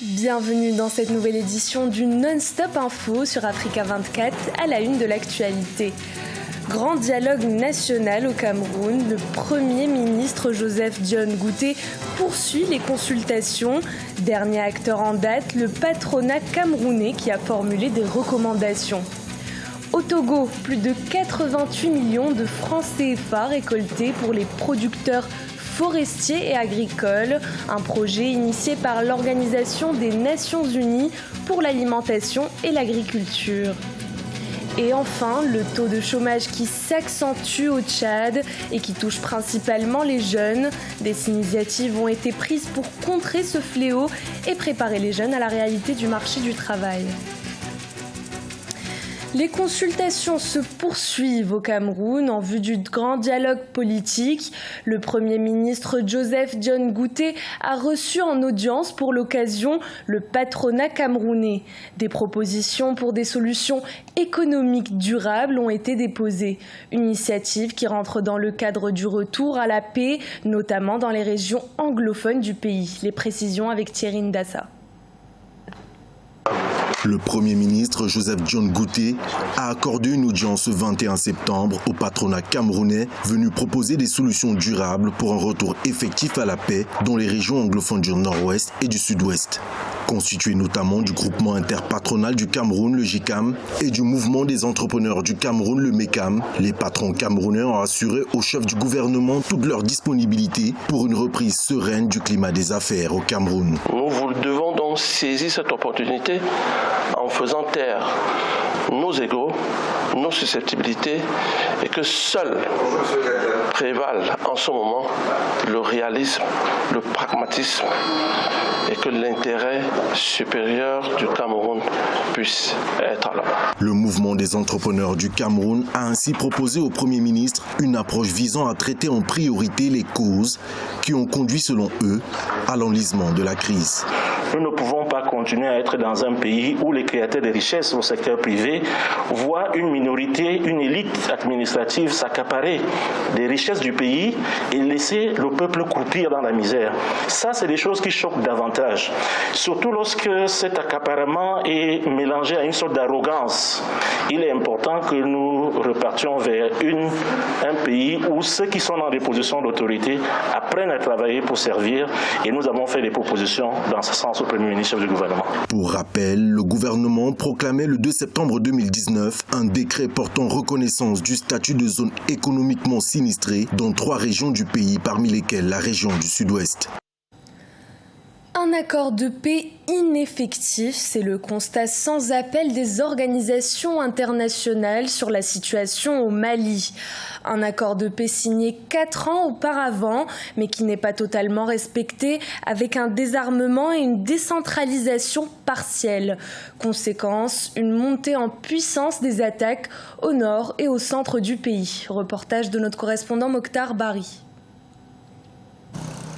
Bienvenue dans cette nouvelle édition du Non-Stop Info sur Africa 24 à la une de l'actualité. Grand dialogue national au Cameroun, le Premier ministre Joseph John Ngouté poursuit les consultations. Dernier acteur en date, le patronat camerounais qui a formulé des recommandations. Au Togo, plus de 88 millions de francs CFA récoltés pour les producteurs forestiers et agricoles, un projet initié par l'Organisation des Nations Unies pour l'alimentation et l'agriculture. Et enfin, le taux de chômage qui s'accentue au Tchad et qui touche principalement les jeunes. Des initiatives ont été prises pour contrer ce fléau et préparer les jeunes à la réalité du marché du travail. Les consultations se poursuivent au Cameroun en vue du grand dialogue politique. Le Premier ministre Joseph John Ngouté a reçu en audience pour l'occasion le patronat camerounais. Des propositions pour des solutions économiques durables ont été déposées. Une initiative qui rentre dans le cadre du retour à la paix, notamment dans les régions anglophones du pays. Les précisions avec Thierry Ndassa. Le Premier ministre Joseph John Ngouté a accordé une audience le 21 septembre au patronat camerounais venu proposer des solutions durables pour un retour effectif à la paix dans les régions anglophones du nord-ouest et du sud-ouest. Constitué notamment du groupement interpatronal du Cameroun, le GICAM, et du mouvement des entrepreneurs du Cameroun, le MECAM, les patrons camerounais ont assuré au chef du gouvernement toute leur disponibilité pour une reprise sereine du climat des affaires au Cameroun. Nous devons donc saisir cette opportunité en faisant taire nos égos, nos susceptibilités et que seul prévalent en ce moment le réalisme, le pragmatisme et que l'intérêt supérieur du Cameroun puisse être à l'œuvre. Le mouvement des entrepreneurs du Cameroun a ainsi proposé au Premier ministre une approche visant à traiter en priorité les causes qui ont conduit, selon eux, à l'enlisement de la crise. Nous ne pouvons pas continuer à être dans un pays où les créateurs de richesses au secteur privé voient une minorité, une élite administrative s'accaparer des richesses du pays et laisser le peuple croupir dans la misère. Ça, c'est des choses qui choquent davantage. Surtout lorsque cet accaparement est mélangé à une sorte d'arrogance. Il est important que nous repartions vers un pays où ceux qui sont dans des positions d'autorité apprennent à travailler pour servir, et nous avons fait des propositions dans ce sens au Premier ministre du gouvernement. Pour rappel, le gouvernement proclamait le 2 septembre 2019 un décret portant reconnaissance du statut de zone économiquement sinistrée dans 3 régions du pays, parmi lesquelles la région du Sud-Ouest. Un accord de paix ineffectif, c'est le constat sans appel des organisations internationales sur la situation au Mali. Un accord de paix signé 4 ans auparavant, mais qui n'est pas totalement respecté, avec un désarmement et une décentralisation partielle. Conséquence, une montée en puissance des attaques au nord et au centre du pays. Reportage de notre correspondant Mokhtar Bari.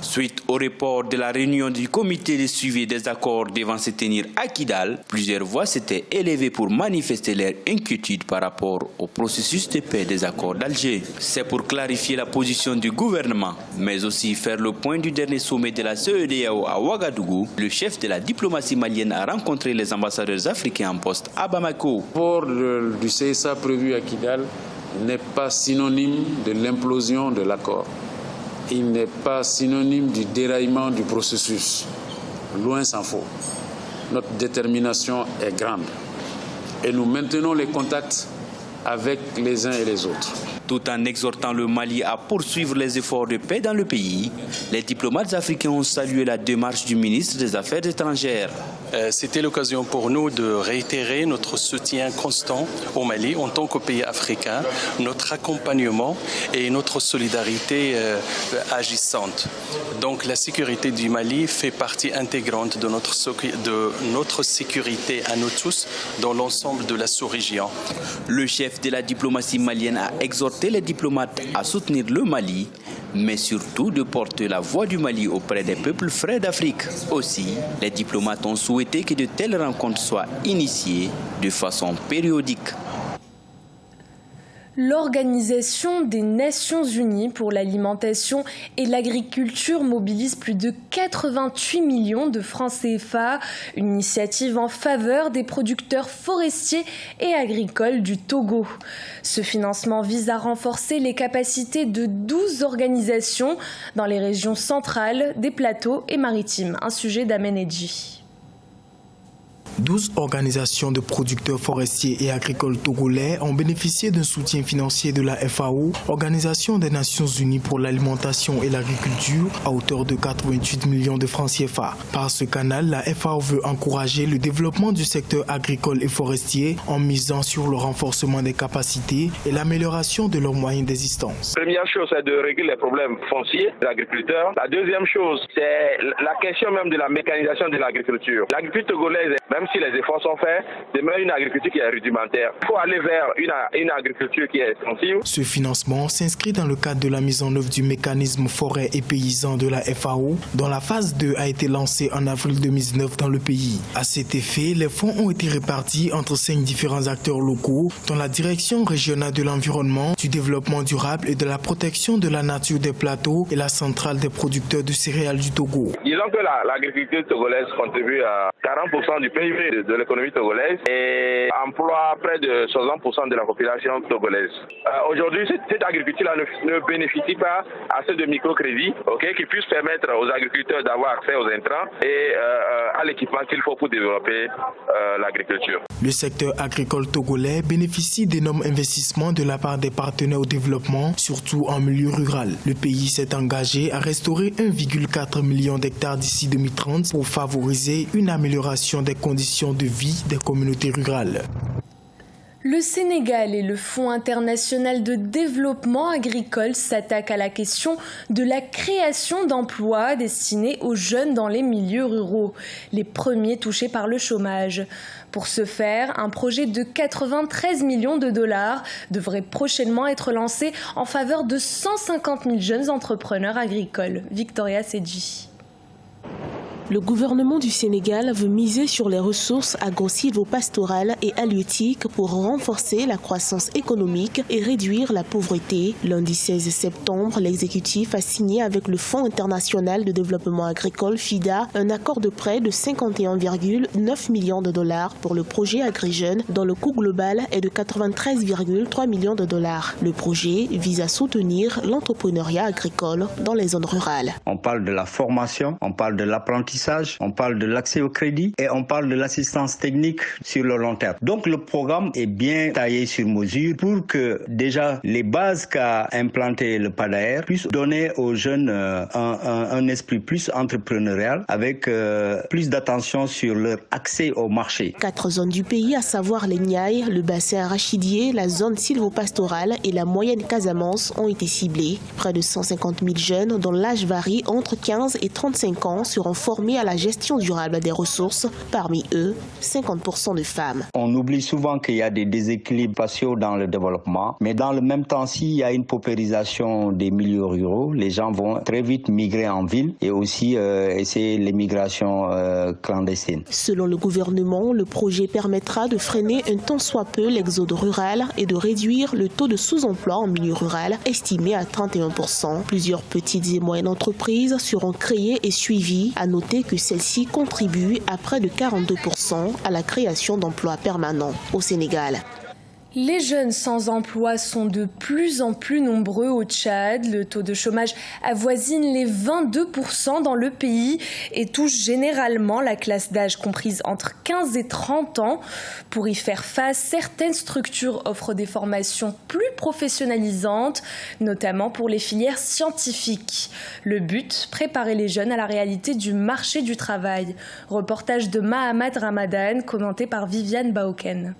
Suite au report de la réunion du comité de suivi des accords devant se tenir à Kidal, plusieurs voix s'étaient élevées pour manifester leur inquiétude par rapport au processus de paix des accords d'Alger. C'est pour clarifier la position du gouvernement, mais aussi faire le point du dernier sommet de la CEDEAO à Ouagadougou. Le chef de la diplomatie malienne a rencontré les ambassadeurs africains en poste à Bamako. Le report du CSA prévu à Kidal n'est pas synonyme de l'implosion de l'accord. Il n'est pas synonyme du déraillement du processus. Loin s'en faut. Notre détermination est grande et nous maintenons les contacts avec les uns et les autres. Tout en exhortant le Mali à poursuivre les efforts de paix dans le pays, les diplomates africains ont salué la démarche du ministre des Affaires étrangères. C'était l'occasion pour nous de réitérer notre soutien constant au Mali en tant que pays africain, notre accompagnement et notre solidarité agissante. Donc la sécurité du Mali fait partie intégrante de notre sécurité à nous tous dans l'ensemble de la sous-région. Le chef de la diplomatie malienne a exhorté les diplomates à soutenir le Mali, mais surtout de porter la voix du Mali auprès des peuples frères d'Afrique. Aussi, les diplomates ont souhaité que de telles rencontres soient initiées de façon périodique. L'Organisation des Nations Unies pour l'alimentation et l'agriculture mobilise plus de 88 millions de francs CFA, une initiative en faveur des producteurs forestiers et agricoles du Togo. Ce financement vise à renforcer les capacités de 12 organisations dans les régions centrales, des plateaux et maritimes. Un sujet d'Amenedji. 12 organisations de producteurs forestiers et agricoles togolais ont bénéficié d'un soutien financier de la FAO, Organisation des Nations Unies pour l'alimentation et l'agriculture, à hauteur de 88 millions de francs CFA. Par ce canal, la FAO veut encourager le développement du secteur agricole et forestier en misant sur le renforcement des capacités et l'amélioration de leurs moyens d'existence. La première chose, c'est de régler les problèmes fonciers des agriculteurs. La deuxième chose, c'est la question même de la mécanisation de l'agriculture. L'agriculture togolaise, même si les efforts sont faits, demeure une agriculture qui est rudimentaire. Il faut aller vers une agriculture qui est extensive. Ce financement s'inscrit dans le cadre de la mise en œuvre du mécanisme forêt et paysan de la FAO, dont la phase 2 a été lancée en avril 2019 dans le pays. À cet effet, les fonds ont été répartis entre 5 différents acteurs locaux, dont la Direction régionale de l'environnement, du développement durable et de la protection de la nature des plateaux et la centrale des producteurs de céréales du Togo. Disons que l'agriculture togolaise contribue à 40% du PIB de l'économie togolaise et emploie près de 60% de la population togolaise. Aujourd'hui, cette agriculture-là ne bénéficie pas assez de microcrédits qui puissent permettre aux agriculteurs d'avoir accès aux intrants et à l'équipement qu'il faut pour développer l'agriculture. Le secteur agricole togolais bénéficie d'énormes investissements de la part des partenaires au développement, surtout en milieu rural. Le pays s'est engagé à restaurer 1,4 million d'hectares d'ici 2030 pour favoriser une amélioration des conditions de vie des communautés rurales. Le Sénégal et le Fonds international de développement agricole s'attaquent à la question de la création d'emplois destinés aux jeunes dans les milieux ruraux, les premiers touchés par le chômage. Pour ce faire, un projet de 93 millions de dollars devrait prochainement être lancé en faveur de 150 000 jeunes entrepreneurs agricoles. Victoria Sedji. Le gouvernement du Sénégal veut miser sur les ressources agro-silvopastorales et halieutiques pour renforcer la croissance économique et réduire la pauvreté. Lundi 16 septembre, l'exécutif a signé avec le Fonds international de développement agricole FIDA un accord de prêt de 51,9 millions de dollars pour le projet AgriJeunes dont le coût global est de 93,3 millions de dollars. Le projet vise à soutenir l'entrepreneuriat agricole dans les zones rurales. On parle de la formation, on parle de l'apprentissage, on parle de l'accès au crédit et on parle de l'assistance technique sur le long terme. Donc le programme est bien taillé sur mesure pour que déjà les bases qu'a implanté le PADAER puissent donner aux jeunes un esprit plus entrepreneurial avec plus d'attention sur leur accès au marché. 4 zones du pays, à savoir les Niayes, le bassin arachidier, la zone sylvopastorale et la moyenne Casamance ont été ciblées. Près de 150 000 jeunes dont l'âge varie entre 15 et 35 ans seront formés à la gestion durable des ressources, parmi eux 50% de femmes. On oublie souvent qu'il y a des déséquilibres spatiaux dans le développement, mais dans le même temps, s'il y a une paupérisation des milieux ruraux, les gens vont très vite migrer en ville et aussi essayer l'immigration clandestine. Selon le gouvernement, le projet permettra de freiner un tant soit peu l'exode rural et de réduire le taux de sous-emploi en milieu rural, estimé à 31%. Plusieurs petites et moyennes entreprises seront créées et suivies. À noter que celle-ci contribue à près de 42% à la création d'emplois permanents au Sénégal. Les jeunes sans emploi sont de plus en plus nombreux au Tchad. Le taux de chômage avoisine les 22% dans le pays et touche généralement la classe d'âge comprise entre 15 et 30 ans. Pour y faire face, certaines structures offrent des formations plus professionnalisantes, notamment pour les filières scientifiques. Le but, préparer les jeunes à la réalité du marché du travail. Reportage de Mahamad Ramadan, commenté par Viviane Baoken.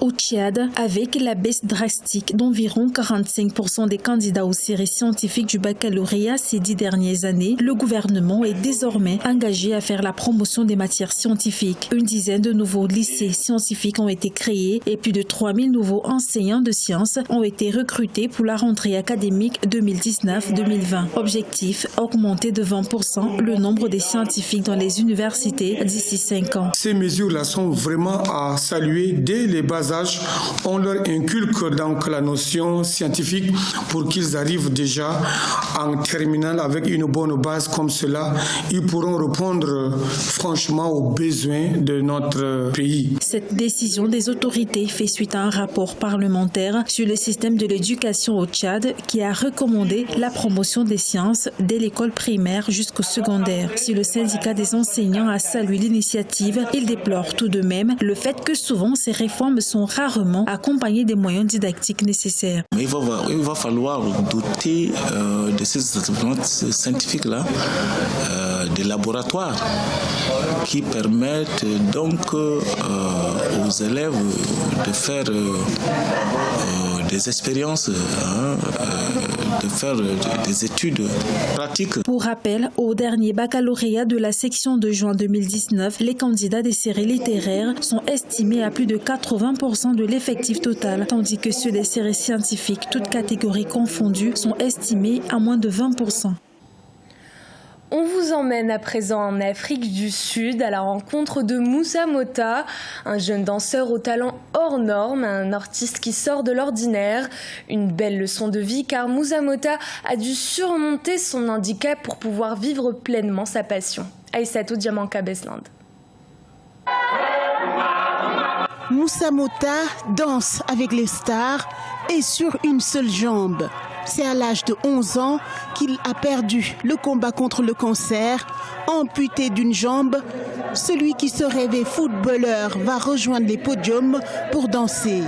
Au Tchad, avec la baisse drastique d'environ 45% des candidats aux séries scientifiques du baccalauréat ces 10 dernières années, le gouvernement est désormais engagé à faire la promotion des matières scientifiques. Une dizaine de nouveaux lycées scientifiques ont été créés et plus de 3000 nouveaux enseignants de sciences ont été recrutés pour la rentrée académique 2019-2020. Objectif, augmenter de 20% le nombre des scientifiques dans les universités d'ici 5 ans. Ces mesures-là sont vraiment à saluer dès les bas âge, on leur inculque donc la notion scientifique pour qu'ils arrivent déjà en terminale avec une bonne base comme cela. Ils pourront répondre franchement aux besoins de notre pays. Cette décision des autorités fait suite à un rapport parlementaire sur le système de l'éducation au Tchad qui a recommandé la promotion des sciences dès l'école primaire jusqu'au secondaire. Si le syndicat des enseignants a salué l'initiative, il déplore tout de même le fait que souvent ces réformes sont rarement accompagnées des moyens didactiques nécessaires. Mais il va falloir doter de ces établissements scientifiques-là des laboratoires qui permettent donc aux élèves de faire des expériences, de faire des études pratiques. Pour rappel, au dernier baccalauréat de la section de juin 2019, les candidats des séries littéraires sont estimés à plus de 80% de l'effectif total, tandis que ceux des séries scientifiques, toutes catégories confondues, sont estimés à moins de 20%. On vous emmène à présent en Afrique du Sud à la rencontre de Moussa Mota, un jeune danseur au talent hors norme, un artiste qui sort de l'ordinaire. Une belle leçon de vie car Moussa Mota a dû surmonter son handicap pour pouvoir vivre pleinement sa passion. Aïssatou Diamanka Besland. Moussa Mota danse avec les stars et sur une seule jambe. C'est à l'âge de 11 ans qu'il a perdu le combat contre le cancer. Amputé d'une jambe, celui qui se rêvait footballeur va rejoindre les podiums pour danser.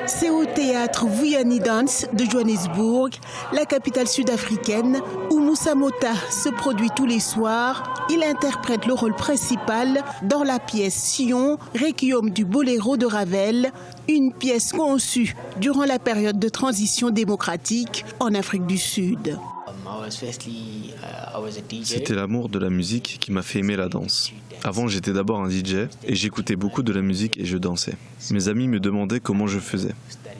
C'est au théâtre Vuyani Dance de Johannesburg, la capitale sud-africaine, où Moussa Mota se produit tous les soirs. Il interprète le rôle principal dans la pièce Sion, Requiem du Boléro de Ravel, une pièce conçue durant la période de transition démocratique en Afrique du Sud. C'était l'amour de la musique qui m'a fait aimer la danse. Avant, j'étais d'abord un DJ et j'écoutais beaucoup de la musique et je dansais. Mes amis me demandaient comment je faisais.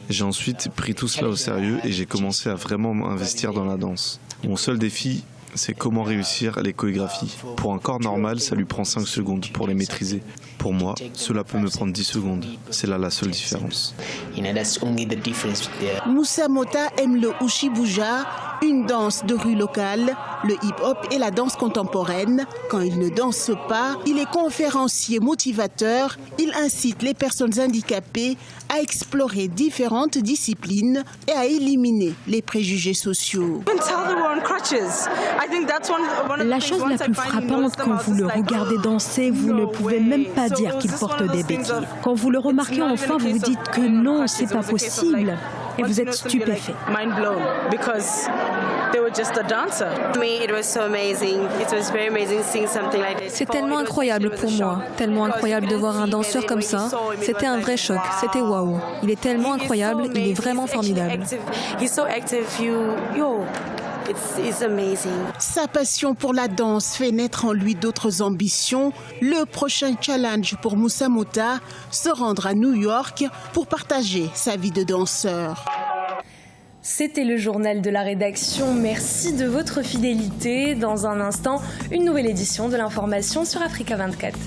J'ai ensuite pris tout cela au sérieux et j'ai commencé à vraiment m'investir dans la danse. Mon seul défi, c'est comment réussir les chorégraphies. Pour un corps normal, ça lui prend 5 secondes pour les maîtriser. Pour moi, cela peut me prendre 10 secondes. C'est là la seule différence. Moussa Mota aime le Ushibuja, une danse de rue locale, le hip-hop et la danse contemporaine. Quand il ne danse pas, il est conférencier motivateur. Il incite les personnes handicapées à explorer différentes disciplines et à éliminer les préjugés sociaux. La chose la plus frappante, quand vous le regardez danser, vous ne pouvez même pas dire qu'il porte des béquilles. Quand vous le remarquez enfin, vous vous dites que non, c'est pas possible. Et vous êtes stupéfait. C'est tellement incroyable pour moi, tellement incroyable de voir un danseur comme ça. C'était un vrai choc, c'était waouh. Il est tellement incroyable, il est vraiment formidable. Sa passion pour la danse fait naître en lui d'autres ambitions. Le prochain challenge pour Moussa Mota, se rendre à New York pour partager sa vie de danseur. C'était le journal de la rédaction. Merci de votre fidélité. Dans un instant, une nouvelle édition de l'information sur Africa 24.